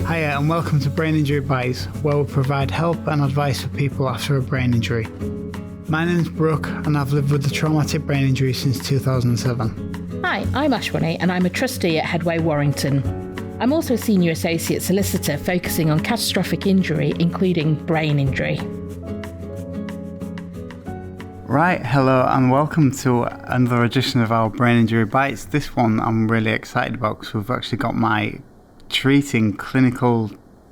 Hiya and welcome to Brain Injury Bites, where we provide help and advice for people after a brain injury. My name's Brooke and I've lived with a traumatic brain injury since 2007. Hi, I'm Ashwini and I'm a trustee at Headway Warrington. I'm also a senior associate solicitor focusing on catastrophic injury, including brain injury. Right, hello and welcome to another edition of our Brain Injury Bites. This one I'm really excited about because we've actually got my treating clinical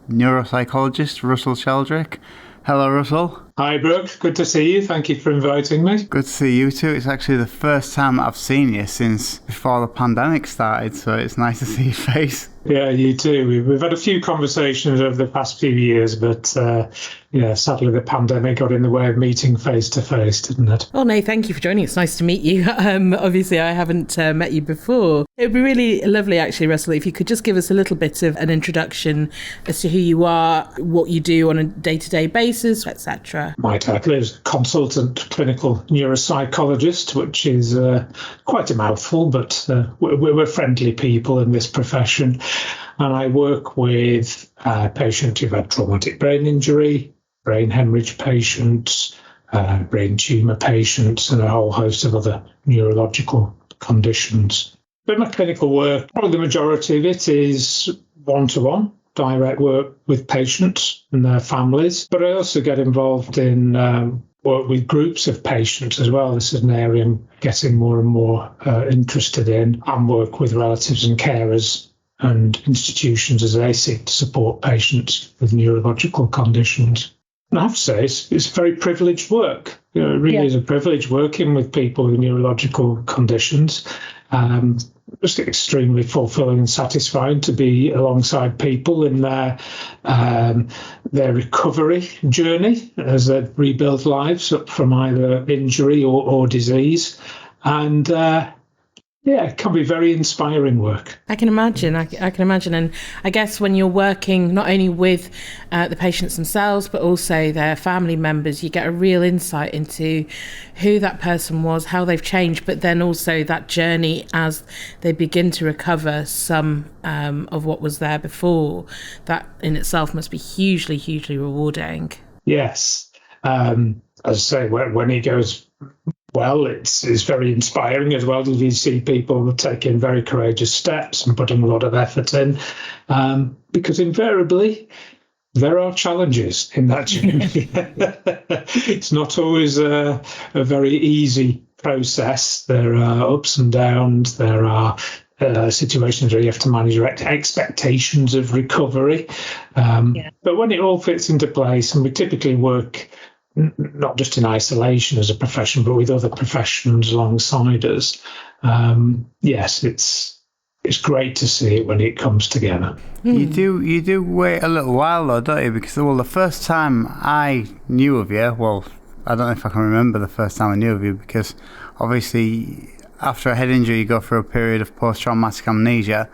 neuropsychologist, Russell Sheldrick. Hello, Russell. Hi, Brooke. Good to see you. Thank you for inviting me. Good to see you too. It's actually the first time I've seen you since before the pandemic started, so it's nice to see your face. Yeah, you too. We've had a few conversations over the past few years, but sadly the pandemic got in the way of meeting face to face, didn't it? Oh no, thank you for joining. It's nice to meet you. Obviously, I haven't met you before. It would be really lovely, actually, Russell, if you could just give us a little bit of an introduction as to who you are, what you do on a day-to-day basis, etc. My title is Consultant Clinical Neuropsychologist, which is quite a mouthful, but we're friendly people in this profession. And I work with patients who've had traumatic brain injury, brain hemorrhage patients, brain tumour patients, and a whole host of other neurological conditions. But my clinical work, probably the majority of it is one-to-one, direct work with patients and their families. But I also get involved in work with groups of patients as well. This is an area I'm getting more and more interested in, and work with relatives and carers and institutions as they seek to support patients with neurological conditions. And I have to say, it's very privileged work. It really is a privilege working with people with neurological conditions. It's extremely fulfilling and satisfying to be alongside people in their recovery journey as they rebuild lives up from either injury or disease. And it can be very inspiring work. I can imagine. I can imagine. And I guess when you're working not only with the patients themselves, but also their family members, you get a real insight into who that person was, how they've changed, but then also that journey as they begin to recover some of what was there before. That in itself must be hugely, hugely rewarding. Yes. As I say, when he goes well, it's very inspiring as well. You see people taking very courageous steps and putting a lot of effort in, because invariably there are challenges in that journey. It's not always a very easy process. There are ups and downs. There are situations where you have to manage your expectations of recovery. But when it all fits into place, and we typically work not just in isolation as a profession, but with other professions alongside us. Yes, it's great to see it when it comes together. You do wait a little while though, don't you? Because the first time I knew of you, I don't know if I can remember the first time I knew of you, because obviously after a head injury you go through a period of post-traumatic amnesia.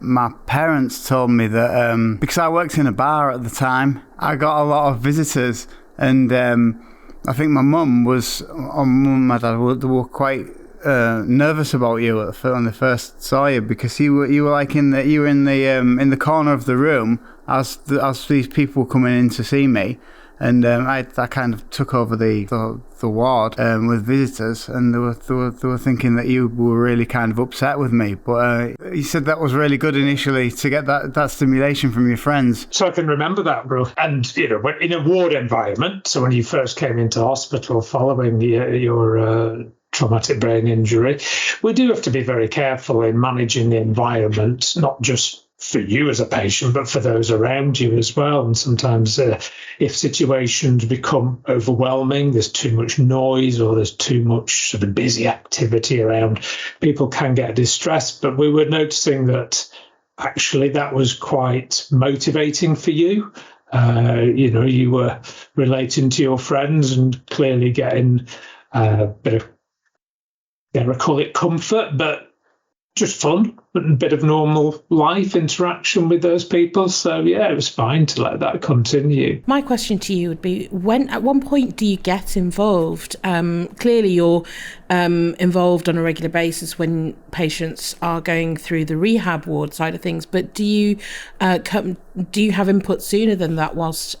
My parents told me that because I worked in a bar at the time, I got a lot of visitors. And I think my mum and my dad were quite nervous about you when they first saw you, because you were like in the corner of the room as these people were coming in to see me, and I kind of took over the ward with visitors, and they were thinking that you were really kind of upset with me. But you said that was really good initially to get that stimulation from your friends. So I can remember that, bro. And in a ward environment, so when you first came into hospital following your traumatic brain injury, we do have to be very careful in managing the environment, not just for you as a patient, but for those around you as well. And sometimes if situations become overwhelming, there's too much noise or there's too much sort of busy activity around, people can get distressed. But we were noticing that actually that was quite motivating for you. You were relating to your friends and clearly getting a bit of, I call it comfort, but just fun, a bit of normal life interaction with those people. So yeah, it was fine to let that continue. My question to you would be, at one point do you get involved? Clearly you're involved on a regular basis when patients are going through the rehab ward side of things, but do you have input sooner than that whilst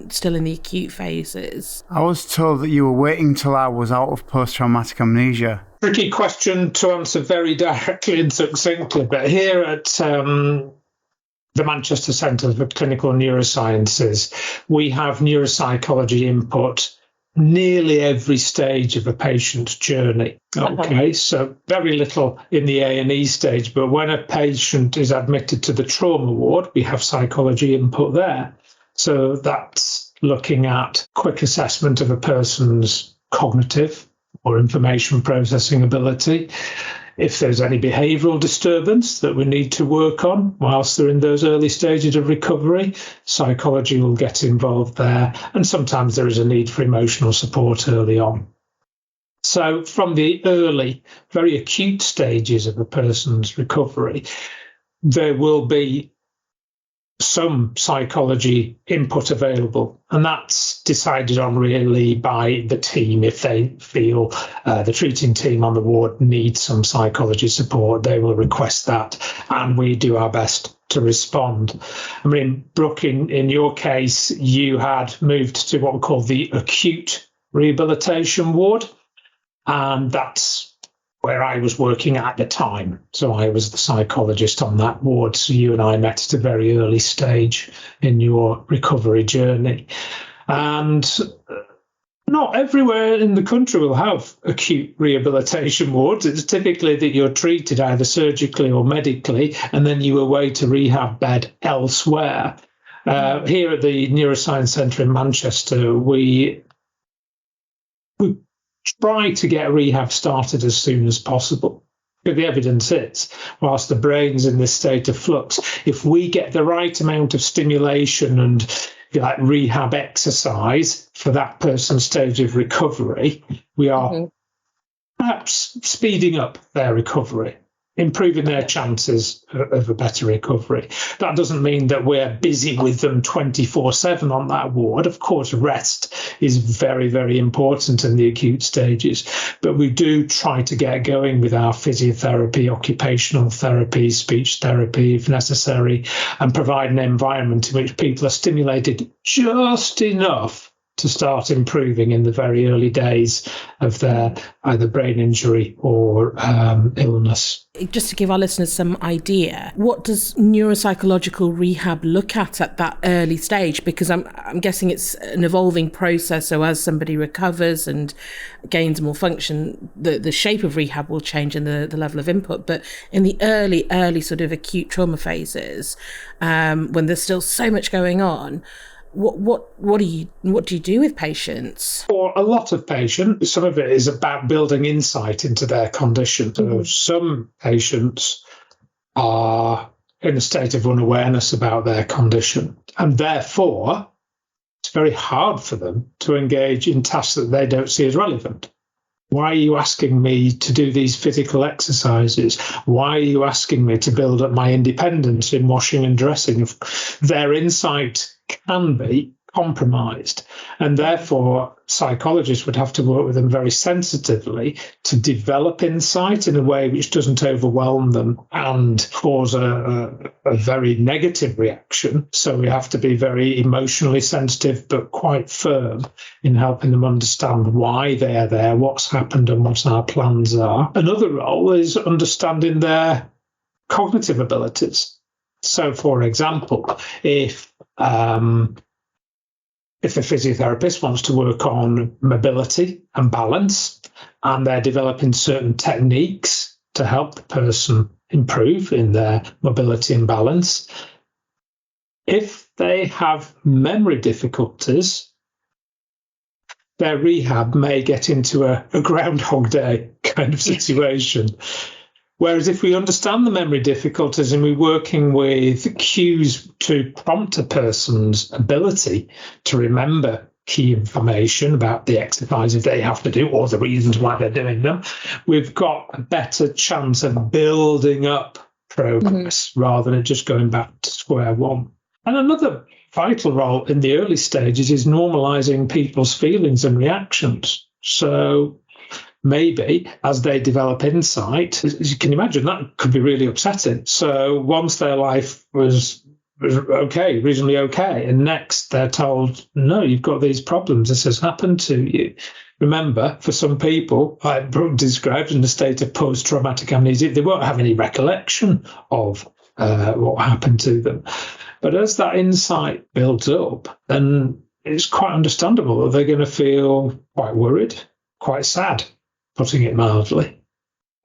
still in the acute phases? I was told that you were waiting till I was out of post-traumatic amnesia. Tricky question to answer very directly and succinctly, but here at the Manchester Centre for Clinical Neurosciences, we have neuropsychology input nearly every stage of a patient's journey. Okay, so very little in the A&E stage, but when a patient is admitted to the trauma ward, we have psychology input there. So that's looking at quick assessment of a person's cognitive or information processing ability. If there's any behavioural disturbance that we need to work on whilst they're in those early stages of recovery, psychology will get involved there. And sometimes there is a need for emotional support early on. So from the early, very acute stages of a person's recovery, there will be some psychology input available, and that's decided on really by the team. If they feel the treating team on the ward needs some psychology support, they will request that, and we do our best to respond. I mean, Brooke, in your case, you had moved to what we call the acute rehabilitation ward, and that's where I was working at the time. So I was the psychologist on that ward. So you and I met at a very early stage in your recovery journey. And not everywhere in the country will have acute rehabilitation wards. It's typically that you're treated either surgically or medically, and then you away to rehab bed elsewhere. Here at the Neuroscience Centre in Manchester, we try to get rehab started as soon as possible. But the evidence is, whilst the brain's in this state of flux, if we get the right amount of stimulation and rehab exercise for that person's stage of recovery, we are perhaps speeding up their recovery, improving their chances of a better recovery. That doesn't mean that we're busy with them 24/7 on that ward. Of course, rest is very, very important in the acute stages, but we do try to get going with our physiotherapy, occupational therapy, speech therapy if necessary, and provide an environment in which people are stimulated just enough to start improving in the very early days of their either brain injury or illness. Just to give our listeners some idea, what does neuropsychological rehab look at that early stage? Because I'm guessing it's an evolving process. So as somebody recovers and gains more function, the shape of rehab will change and the level of input. But in the early sort of acute trauma phases, when there's still so much going on, what do you do with patients? For a lot of patients, some of it is about building insight into their condition. So some patients are in a state of unawareness about their condition, and therefore it's very hard for them to engage in tasks that they don't see as relevant. Why are you asking me to do these physical exercises? Why are you asking me to build up my independence in washing and dressing? Their insight can be compromised, and therefore psychologists would have to work with them very sensitively to develop insight in a way which doesn't overwhelm them and cause a very negative reaction. So we have to be very emotionally sensitive but quite firm in helping them understand why they are there, what's happened and what our plans are. Another role is understanding their cognitive abilities. So for example, if a physiotherapist wants to work on mobility and balance, and they're developing certain techniques to help the person improve in their mobility and balance, if they have memory difficulties, their rehab may get into a Groundhog Day kind of situation. Whereas if we understand the memory difficulties and we're working with cues to prompt a person's ability to remember key information about the exercises they have to do or the reasons why they're doing them, we've got a better chance of building up progress rather than just going back to square one. And another vital role in the early stages is normalizing people's feelings and reactions. So maybe as they develop insight, as you can imagine, that could be really upsetting. So once their life was okay, reasonably okay, and next they're told, no, you've got these problems, this has happened to you. Remember, for some people, like Brooke described, in the state of post-traumatic amnesia, they won't have any recollection of what happened to them. But as that insight builds up, then it's quite understandable that they're going to feel quite worried, quite sad, putting it mildly.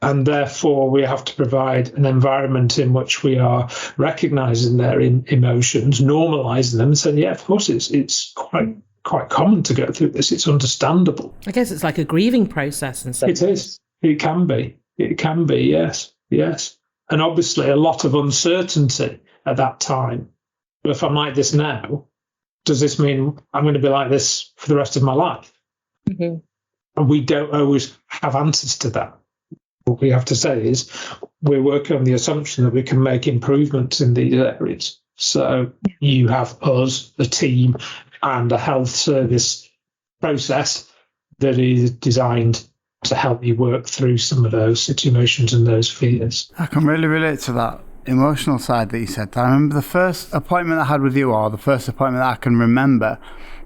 And therefore, we have to provide an environment in which we are recognizing their emotions, normalizing them, and saying, yeah, of course, it's quite common to go through this. It's understandable. I guess it's like a grieving process and stuff. It is. It can be. It can be, yes. And obviously, a lot of uncertainty at that time. But if I'm like this now, does this mean I'm going to be like this for the rest of my life? And we don't always have answers to that. What we have to say is we're working on the assumption that we can make improvements in these areas. So you have us, the team, and a health service process that is designed to help you work through some of those situations and those fears. I can really relate to that emotional side that you said. I remember the first appointment I had with you, or the first appointment that I can remember.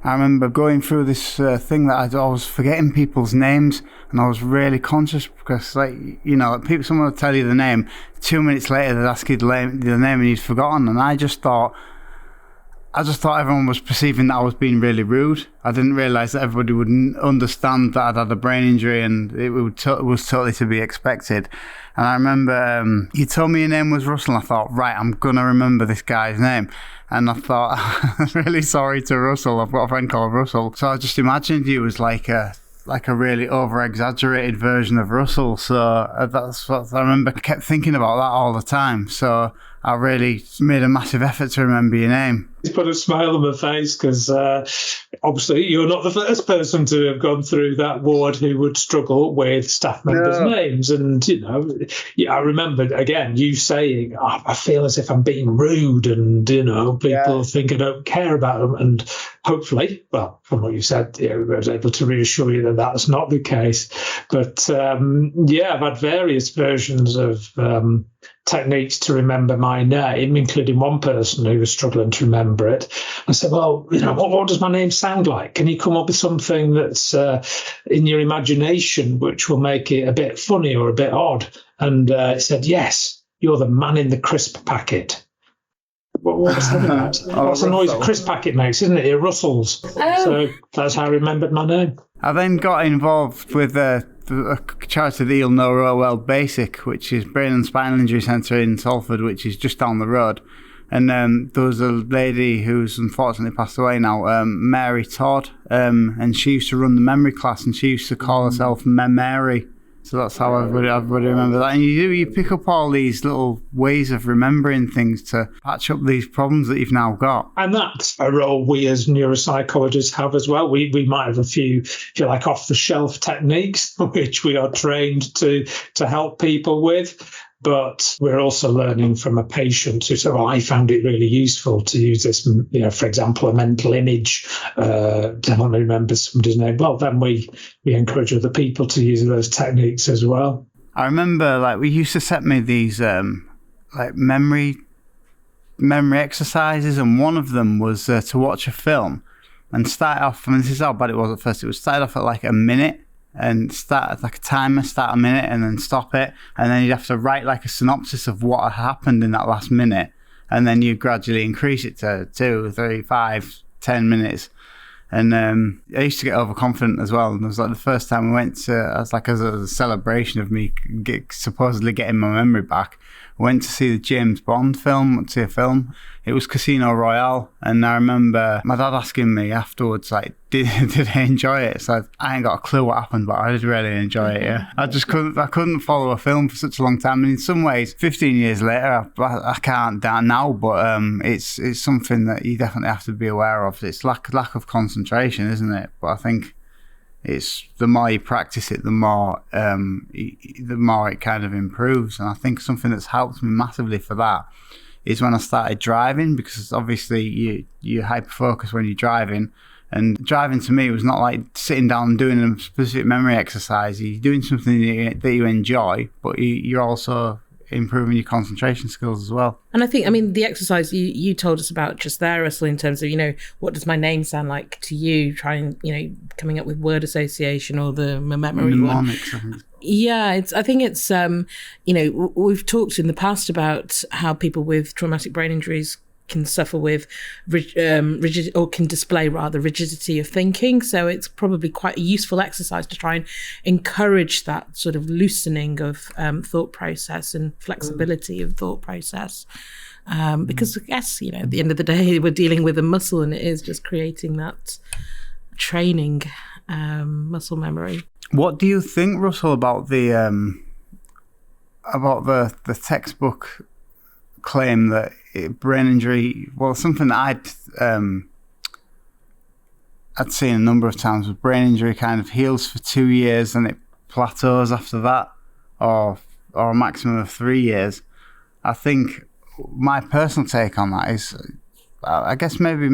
I remember going through this thing that I was forgetting people's names, and I was really conscious because, like, you know, someone would tell you the name, 2 minutes later they'd ask you the name and you'd forgotten, and I just thought everyone was perceiving that I was being really rude. I didn't realise that everybody would understand that I'd had a brain injury, and it was totally to be expected. And I remember you told me your name was Russell, and I thought, right, I'm going to remember this guy's name. And I thought, I'm really sorry to Russell. I've got a friend called Russell. So I just imagined you as like a really over-exaggerated version of Russell. So that's what I remember. I kept thinking about that all the time. So I really made a massive effort to remember your name. It's put a smile on my face because obviously you're not the first person to have gone through that ward who would struggle with staff members' names. And, you know, I remember, again, you saying, I feel as if I'm being rude and, you know, people think I don't care about them. And hopefully, well, from what you said, I was able to reassure you that that's not the case. But, I've had various versions of techniques to remember my name, including one person who was struggling to remember it. I said, well, you know, what does my name sound like? Can you come up with something that's in your imagination which will make it a bit funny or a bit odd? And he said, yes, you're the man in the crisp packet. What's that about? What's the noise a crisp packet makes, isn't it? It rustles. So that's how I remembered my name. I then got involved with a charity that you'll know real well, Basic, which is Brain and Spinal Injury Centre in Salford, which is just down the road. And there was a lady who's unfortunately passed away now, Mary Todd, and she used to run the memory class, and she used to call herself Mary. So that's how everybody remember that. And you pick up all these little ways of remembering things to patch up these problems that you've now got. And that's a role we as neuropsychologists have as well. We might have a few, if you like, off-the-shelf techniques which we are trained to help people with. But we're also learning from a patient who said, I found it really useful to use this, you know, for example, a mental image to help me remember somebody's name. Well, then we encourage other people to use those techniques as well. I remember, like, we used to set me these like memory exercises, and one of them was to watch a film and start off. I mean, this is how bad it was at first. It would start off at like a minute. And start like a timer, start a minute and then stop it, and then you'd have to write like a synopsis of what had happened in that last minute, and then you gradually increase it to 2, 3, 5, 10 minutes. And I used to get overconfident as well, and it was like the first time I went to, as a celebration of me supposedly getting my memory back, went to see the James Bond film, went to see a film. It was Casino Royale, and I remember my dad asking me afterwards, like, did I enjoy it? So I ain't got a clue what happened, but I did really enjoy it, yeah. I couldn't follow a film for such a long time. And in some ways, 15 years later, I can't now, but it's something that you definitely have to be aware of. It's lack of concentration, isn't it? But I think it's the more you practice it, the more it kind of improves. And I think something that's helped me massively for that is when I started driving, because obviously you hyper focus when you're driving, and driving to me was not like sitting down and doing a specific memory exercise. You're doing something that you enjoy, but you're also improving your concentration skills as well. And I think, the exercise you told us about just there, Russell, in terms of, what does my name sound like to you? Trying, coming up with word association or the memory Mnemonics, one. Yeah, I think it's, we've talked in the past about how people with traumatic brain injuries can suffer with rigid, or can display rather rigidity of thinking. So it's probably quite a useful exercise to try and encourage that sort of loosening of thought process and flexibility of thought process. Because I guess, at the end of the day, we're dealing with a muscle, and it is just creating that training muscle memory. What do you think, Russell, about the textbook claim that brain injury, well, something that I'd seen a number of times, with brain injury kind of heals for 2 years and it plateaus after that, or a maximum of 3 years. I think my personal take on that is, I guess maybe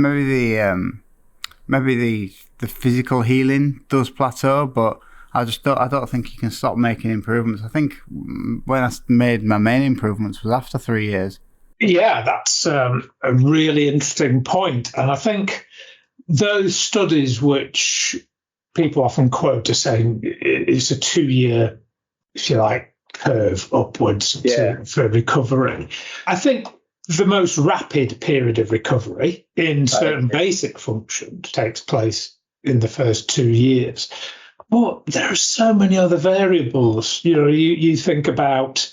the physical healing does plateau, but I don't think you can stop making improvements. I think when I made my main improvements was after 3 years. Yeah, that's a really interesting point. And I think those studies which people often quote are saying it's a 2-year, if you like, curve upwards for recovery. I think the most rapid period of recovery in certain basic functions takes place in the first 2 years. But there are so many other variables. You think about,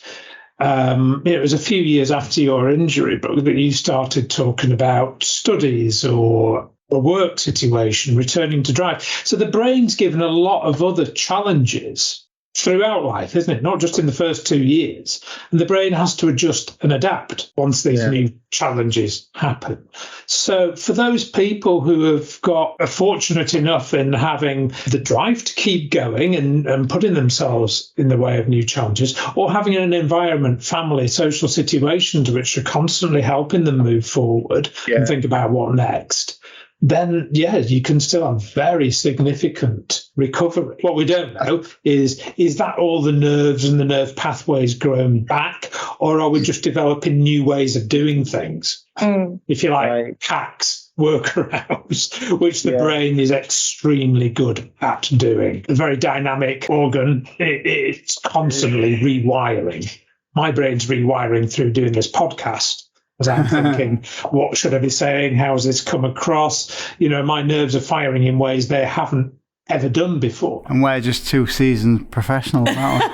it was a few years after your injury, but that you started talking about studies or a work situation, returning to drive. So the brain's given a lot of other challenges throughout life, isn't it? Not just in the first 2 years. And the brain has to adjust and adapt once these new challenges happen. So for those people who are fortunate enough in having the drive to keep going and putting themselves in the way of new challenges, or having an environment, family, social situations which are constantly helping them move forward and think about what next, then, you can still have very significant recovery. What we don't know is that all the nerves and the nerve pathways growing back, or are we just developing new ways of doing things? If you like, hacks, workarounds, which the brain is extremely good at doing. A very dynamic organ, it's constantly rewiring. My brain's rewiring through doing this podcast. As I'm thinking, what should I be saying? How has this come across? My nerves are firing in ways they haven't ever done before. And we're just 2 seasoned professionals, aren't we?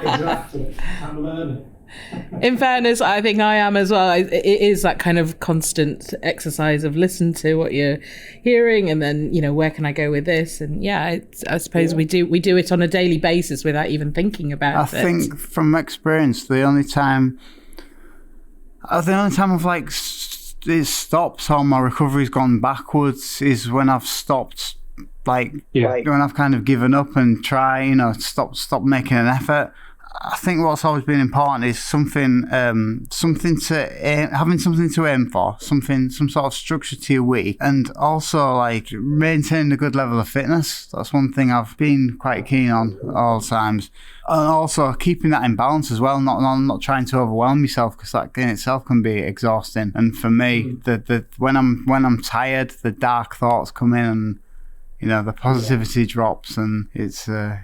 Exactly. I'm learning. In fairness, I think I am as well. It is that kind of constant exercise of listen to what you're hearing, and then where can I go with this? And I suppose we do it on a daily basis without even thinking about it. I think from experience, the only time I've it stopped or my recovery's gone backwards is when I've stopped, when I've kind of given up and stop making an effort. I think what's always been important is having something to aim for, some sort of structure to your week, and also maintaining a good level of fitness. That's one thing I've been quite keen on all times, and also keeping that in balance as well. Not trying to overwhelm yourself, because that in itself can be exhausting. And for me, when I'm tired, the dark thoughts come in and the positivity drops, and it's to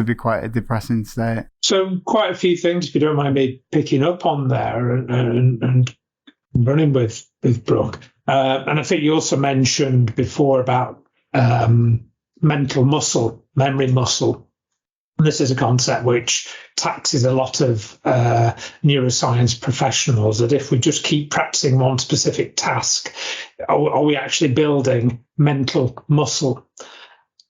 be quite a depressing state. So quite a few things, if you don't mind me picking up on there and running with Brooke. And I think you also mentioned before about mental muscle, memory muscle This is a concept which taxes a lot of neuroscience professionals, that if we just keep practicing one specific task, are we actually building mental muscle?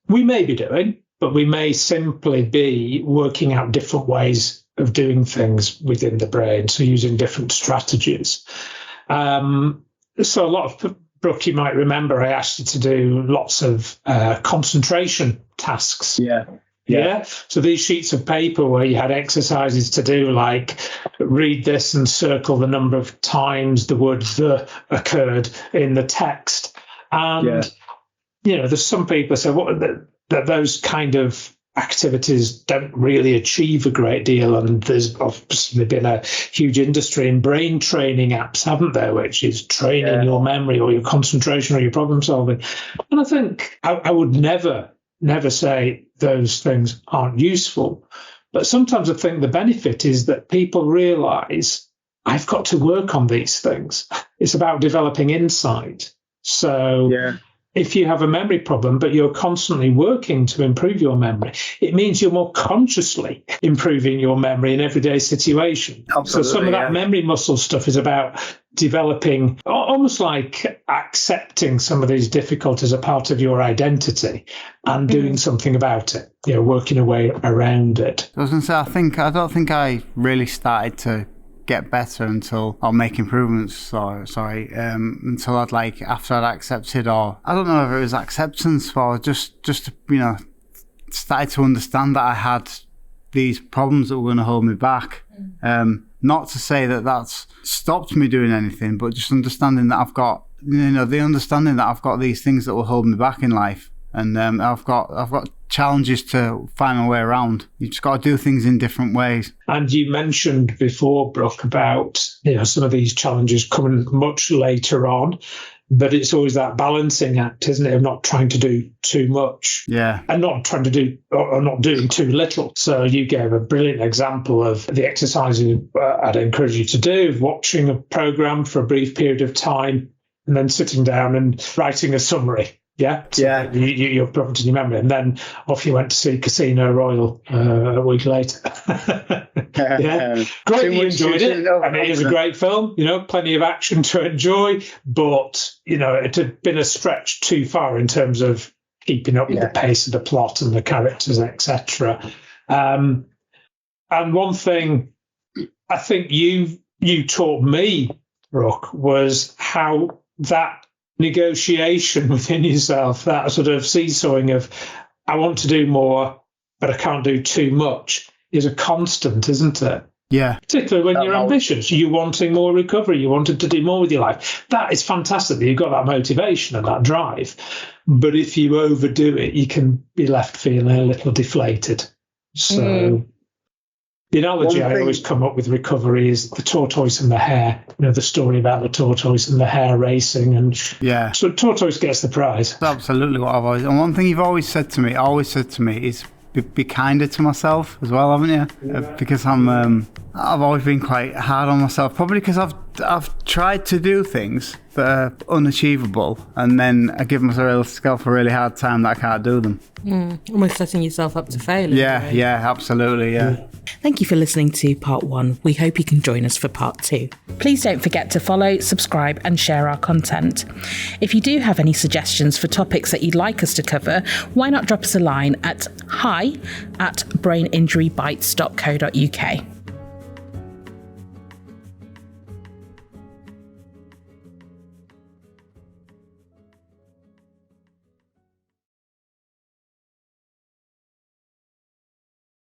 We may be doing, but we may simply be working out different ways of doing things within the brain, so using different strategies. So a lot of, Brooke, you might remember I asked you to do lots of concentration tasks. Yeah. So these sheets of paper where you had exercises to do, like read this and circle the number of times the word "the" occurred in the text. And, there's some people say that those kind of activities don't really achieve a great deal. And there's obviously been a huge industry in brain training apps, haven't there, which is training your memory or your concentration or your problem solving. And I think I would never say those things aren't useful. But sometimes I think the benefit is that people realize I've got to work on these things. It's about developing insight. So if you have a memory problem, but you're constantly working to improve your memory, it means you're more consciously improving your memory in everyday situations. So some of that memory muscle stuff is about developing, almost like accepting some of these difficulties as a part of your identity and doing something about it, working a way around it. I was going to say, I don't think I really started to get better until, or make improvements, until after I'd accepted, or I don't know if it was acceptance or just started to understand that I had these problems that were going to hold me back. Not to say that that's stopped me doing anything, but just understanding that I've got, the understanding that I've got these things that will hold me back in life. And I've got challenges to find my way around. You just got to do things in different ways. And you mentioned before, Brooke, about some of these challenges coming much later on, but it's always that balancing act, isn't it, of not trying to do too much, and not trying to do or not doing too little. So you gave a brilliant example of the exercises I'd encourage you to do, watching a program for a brief period of time, and then sitting down and writing a summary. You're prompted in your memory, and then off you went to see Casino Royale a week later. Great, you enjoyed it. I mean, it was a great film. Plenty of action to enjoy, but it had been a stretch too far in terms of keeping up with the pace of the plot and the characters, etc. And one thing I think you taught me, Brooke, was how that negotiation within yourself, that sort of seesawing of I want to do more, but I can't do too much, is a constant, isn't it? Yeah. Particularly when you're ambitious, you're wanting more recovery, you wanted to do more with your life. That is fantastic that you've got that motivation and that drive. But if you overdo it, you can be left feeling a little deflated. So the analogy I always come up with recovery is the tortoise and the hare. The story about the tortoise and the hare racing, and so tortoise gets the prize. That's absolutely what I've always. And one thing you've always said to me is be kinder to myself as well, haven't you? Because I've always been quite hard on myself, probably because I've tried to do things that are unachievable, and then I give myself a really hard time that I can't do them. Almost setting yourself up to fail. Yeah, absolutely, Thank you for listening to part 1. We hope you can join us for part 2. Please don't forget to follow, subscribe and share our content. If you do have any suggestions for topics that you'd like us to cover, why not drop us a line at hi@braininjurybites.co.uk.